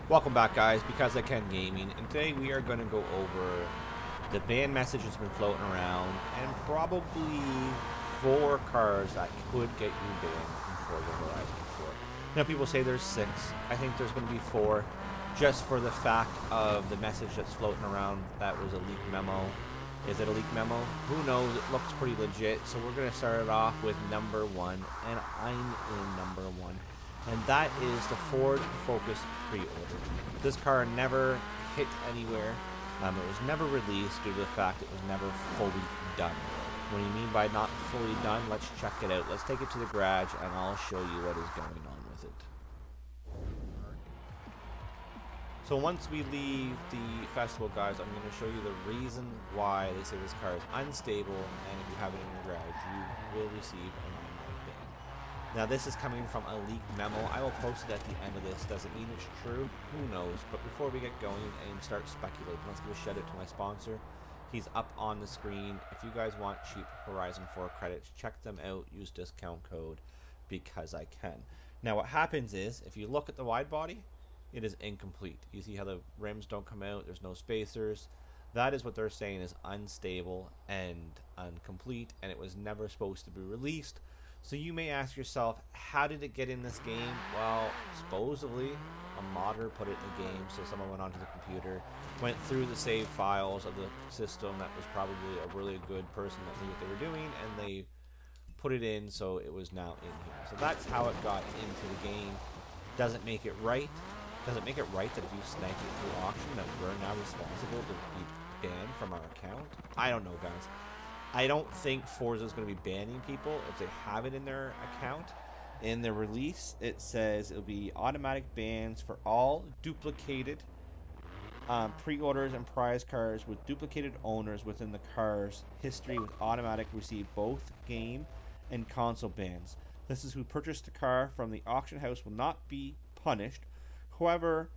Welcome back, guys, because I can gaming, and today we are going to go over the ban message that's been floating around, and probably 4 cars that could get you banned in Forza Horizon 4. Now, people say there's 6. I think there's going to be 4, just for the fact of the message that's floating around that was a leaked memo. Is it a leaked memo? Who knows? It looks pretty legit, so we're going to start it off with number 1, and I'm in number 1. And that is the Ford Focus pre-order. This car never hit anywhere. It was never released due to the fact it was never fully done. What do you mean by not fully done? Let's check it out. Let's take it to the garage and I'll show you what is going on with it. So once we leave the festival, guys, I'm going to show you the reason why they say this car is unstable, and if you have it in your garage, you will receive a 9-month ban. Now, this is coming from a leaked memo. I will post it at the end of this. Does it mean it's true? Who knows? But before we get going and start speculating, let's give a shout out to my sponsor. He's up on the screen. If you guys want cheap Horizon 4 credits, check them out. Use discount code because I can. Now, what happens is, if you look at the wide body, it is incomplete. You see how the rims don't come out. There's no spacers. That is what they're saying is unstable and incomplete, and it was never supposed to be released. So you may ask yourself, how did it get in this game? Well, supposedly a modder put it in the game, so someone went onto the computer, went through the save files of the system that was probably a really good person that knew what they were doing, and they put it in, so it was now in here. So that's how it got into the game. Doesn't make it right. Does it make it right that if you snag it through auction that we're now responsible to be banned from our account? I don't know, guys. I don't think Forza is going to be banning people if they have it in their account. In the release, it says it'll be automatic bans for all duplicated pre-orders and prize cars with duplicated owners within the car's history with automatic receive both game and console bans. This is who purchased the car from the auction house will not be punished. However,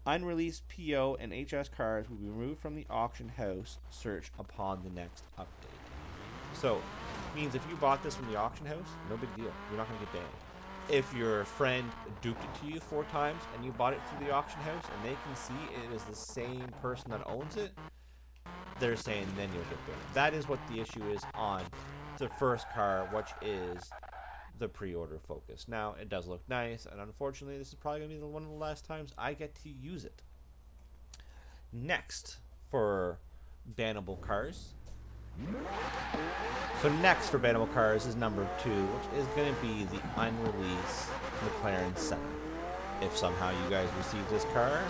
unreleased PO and HS cars will be removed from the auction house search upon the next update. So, it means if you bought this from the auction house, no big deal. You're not going to get banned. If your friend duped it to you 4 times and you bought it through the auction house and they can see it is the same person that owns it, they're saying then you'll get banned. That is what the issue is on the first car, which is the pre-order Focus. Now, it does look nice, and unfortunately, this is probably going to be one of the last times I get to use it. Next, for bannable cars. So next for bannable cars is number 2, which is going to be the unreleased McLaren 7. If somehow you guys receive this car,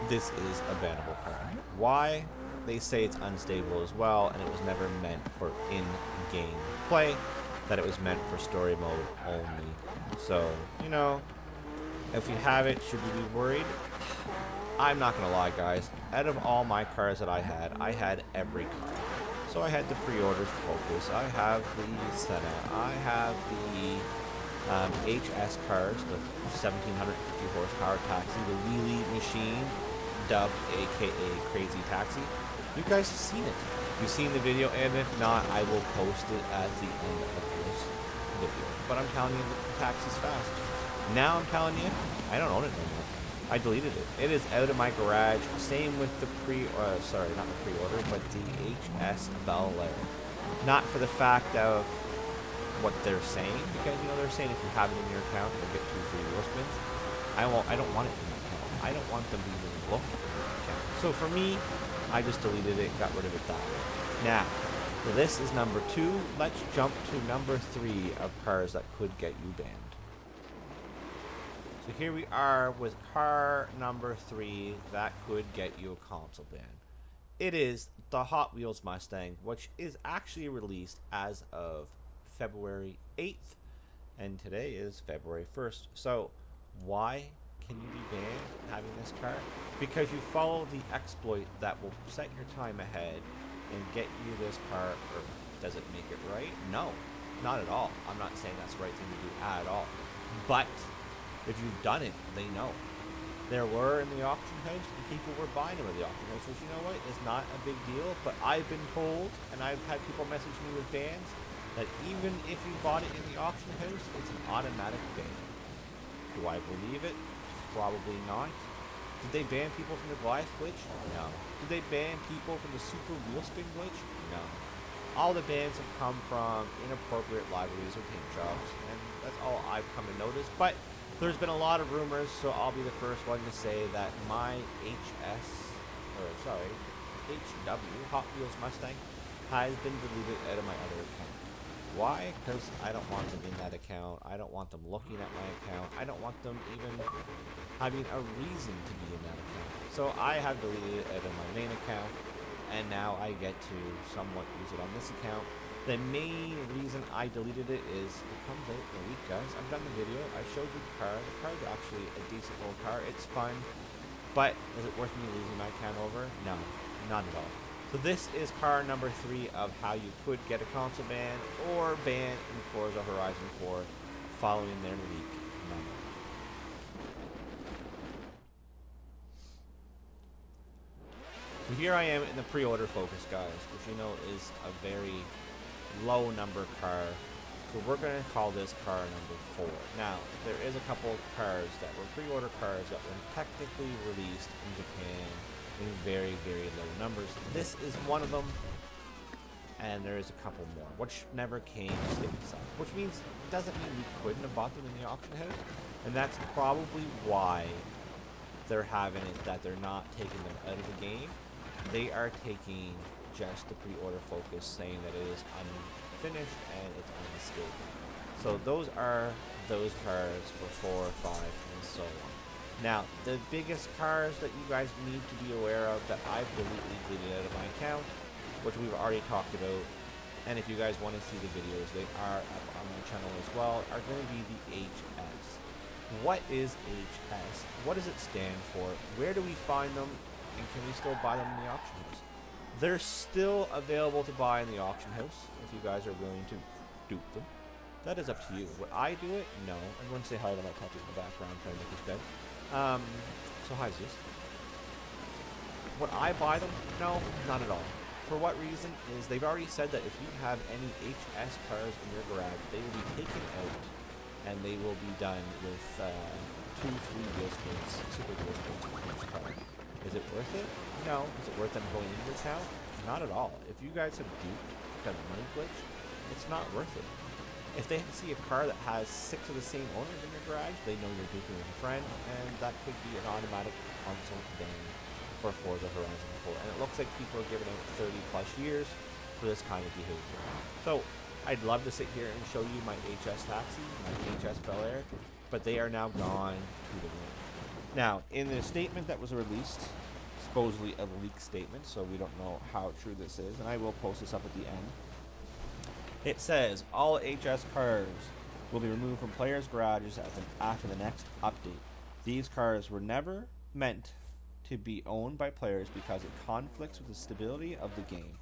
this is a bannable car. Why? They say it's unstable as well, and it was never meant for in-game play, that it was meant for story mode only. So, you know, if you have it, should you be worried? I'm not going to lie, guys. Out of all my cars that I had every car. So I had the pre-orders Focus, I have the Senna, I have the HS cars, the 1750 horsepower taxi, the wheelie machine, dubbed aka Crazy Taxi. You guys have seen it. You've seen the video, and if not, I will post it at the end of this video. But I'm telling you, the taxi's fast. Now I'm telling you, I don't own it anymore. I deleted it. It is out of my garage. Same with the sorry, not the pre-order, but the HS Bel Air. Not for the fact of what they're saying, because you know they're saying if you have it in your account, you'll get 2 free wheelspins. I don't want it in my account. I don't want them to even look at my account. So for me, I just deleted it, got rid of it that way. Now, this is number 2. Let's jump to number 3 of cars that could get you banned. So here we are with car number 3 that could get you a console ban. It is the Hot Wheels Mustang, which is actually released as of February 8th, and today is February 1st. So why can you be banned having this car? Because you follow the exploit that will set your time ahead and get you this car. Or does it make it right? No, not at all. I'm not saying that's the right thing to do at all. But if you've done it, they know. There were in the auction house, and people were buying them at the auction house, which, you know what, is not a big deal. But I've been told, and I've had people message me with bans, that even if you bought it in the auction house, it's an automatic ban. Do I believe it? Probably not. Did they ban people from the Goliath glitch? No. Did they ban people from the super wheelspin glitch? No. All the bans have come from inappropriate libraries or paint jobs, and that's all I've come to notice. But there's been a lot of rumors, so I'll be the first one to say that my HW, Hot Wheels Mustang, has been deleted out of my other account. Why? Because I don't want them in that account. I don't want them looking at my account. I don't want them even having a reason to be in that account. So I have deleted it out of my main account, and now I get to somewhat use it on this account. The main reason I deleted it is it comes out in a week, guys. I've done the video. I showed you the car. The car is actually a decent little car. It's fun. But is it worth me losing my account over? No, not at all. So this is car number 3 of how you could get a console ban or ban in Forza Horizon 4 following their leak number. So here I am in the pre-order focus, guys, which you know is a very low number car. So we're going to call this car number 4. Now, there is a couple of cars that were pre-order cars that were technically released in Japan in very, very low numbers. This is one of them, and there is a couple more, which never came stateside, which means doesn't mean we couldn't have bought them in the auction house, and that's probably why they're having it that they're not taking them out of the game. They are taking just the pre-order focus, saying that it is unfinished and it's unstable. So those are those cars for 4, 5, and so on. Now, the biggest cars that you guys need to be aware of that I've deleted out of my account, which we've already talked about, and if you guys want to see the videos, they are up on my channel as well, are going to be the HS. What is HS? What does it stand for? Where do we find them? And can we still buy them in the auction house? They're still available to buy in the auction house if you guys are willing to dupe them. That is up to you. Would I do it? No. I'm going to say hi to my puppy in the background trying to make his bed. So hi, Zeus. Would I buy them? No, not at all. For what reason is they've already said that if you have any HS cars in your garage, they will be taken out and they will be done with 2 free wheelspins, super wheelspins for each car. Is it worth it? No. Is it worth them going into your account? Not at all. If you guys have duped because of money glitch, it's not worth it. If they see a car that has 6 of the same owners in your garage, they know you're duping with a friend, and that could be an automatic console ban for Forza Horizon 4. And it looks like people are giving out 30 plus years for this kind of behavior. So I'd love to sit here and show you my HS Taxi, my HS Bel Air, but they are now gone to the wind. Now, in the statement that was released, supposedly a leak statement, so we don't know how true this is, and I will post this up at the end. It says, all HS cars will be removed from players' garages after the next update. These cars were never meant to be owned by players because it conflicts with the stability of the game.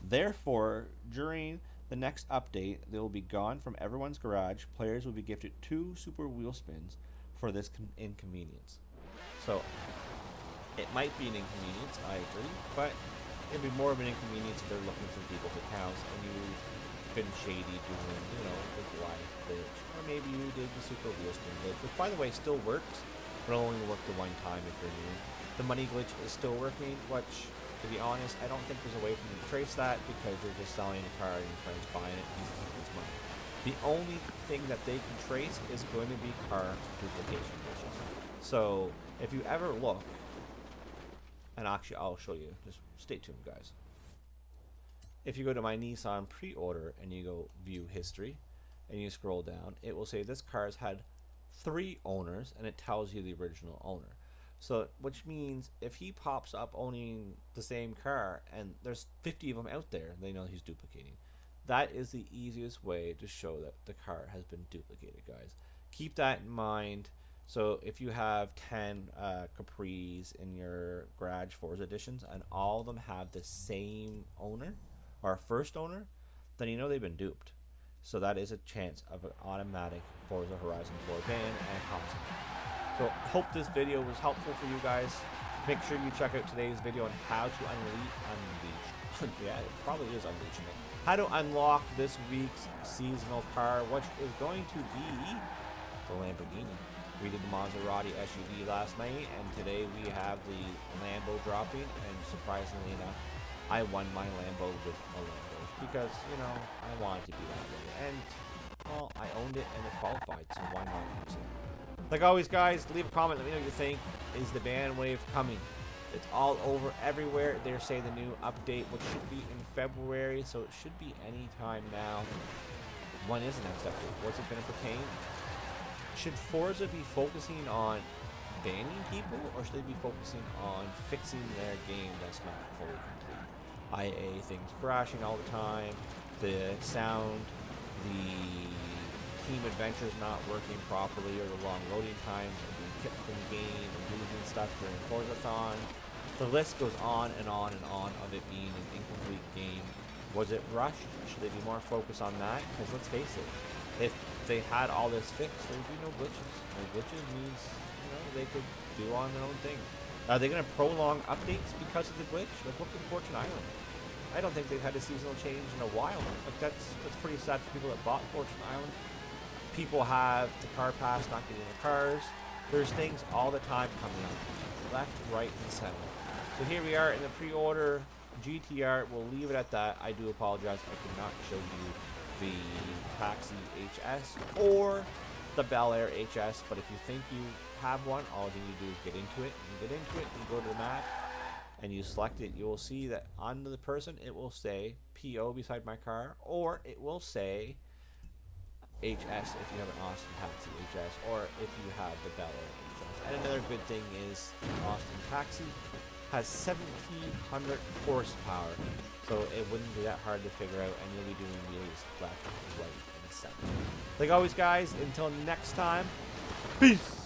Therefore, during the next update, they will be gone from everyone's garage. Players will be gifted 2 super wheelspins for this inconvenience. So, it might be an inconvenience, I agree, but it'd be more of an inconvenience if they're looking for people's accounts and you've been shady doing, you know, the Goliath glitch, or maybe you did the super wheelspin glitch, which by the way still works, but it'll only work the one time if you're new. The money glitch is still working, which, to be honest, I don't think there's a way for you to trace that because you're just selling a car and your friend's buying it and he's keeping his money. The only thing that they can trace is going to be car duplication glitches. So if you ever look, and actually I'll show you, just stay tuned, guys. If you go to my Nissan pre-order and you go view history and you scroll down, it will say this car has had 3 owners and it tells you the original owner. So, which means if he pops up owning the same car and there's 50 of them out there, they know he's duplicating. That is the easiest way to show that the car has been duplicated, guys. Keep that in mind. So if you have 10 Capris in your garage Forza editions and all of them have the same owner or first owner, then you know they've been duped. So that is a chance of an automatic Forza Horizon 4 ban and console. So hope this video was helpful for you guys. Make sure you check out today's video on how to unleash. Yeah, it probably is unleashing it. How to unlock this week's seasonal car, which is going to be the Lamborghini. We did the Maserati SUV last night, and today we have the Lambo dropping, and surprisingly enough, I won my Lambo with a Lambo, because, you know, I wanted to be that way, and, well, I owned it and it qualified, so why not use it? Like always, guys, leave a comment, let me know what you think. Is the ban wave coming? It's all over everywhere. They're saying the new update, which should be in February, so it should be any time now. When is the next update? What's it going to pertain? Should Forza be focusing on banning people, or should they be focusing on fixing their game that's not fully complete? IA things crashing all the time, the sound, the team adventures not working properly, or the long loading times, or being kicked from the game, and losing stuff during Forzathon. The list goes on and on and on of it being an incomplete game. Was it rushed? Should they be more focused on that? Because let's face it, if they had all this fixed, there would be no glitches. No glitches means, you know, they could do on their own thing. Are they going to prolong updates because of the glitch? Like, look at Fortune Island. I don't think they've had a seasonal change in a while. Like, that's pretty sad for people that bought Fortune Island. People have the car pass, not getting the cars. There's things all the time coming up, left, right, and center. So here we are in the pre-order GTR. We'll leave it at that. I do apologize. I could not show you the Taxi HS or the Bel Air HS, but if you think you have one, all you need to do is get into it. You get into it, you go to the map, and you select it. You will see that on the person, it will say PO beside my car, or it will say HS if you have an Austin Taxi HS, or if you have the Bel Air HS. And another good thing is Austin Taxi has 1,700 horsepower, so it wouldn't be that hard to figure out, and you'll be doing wheelies left, right, and center. Like always, guys, until next time, peace!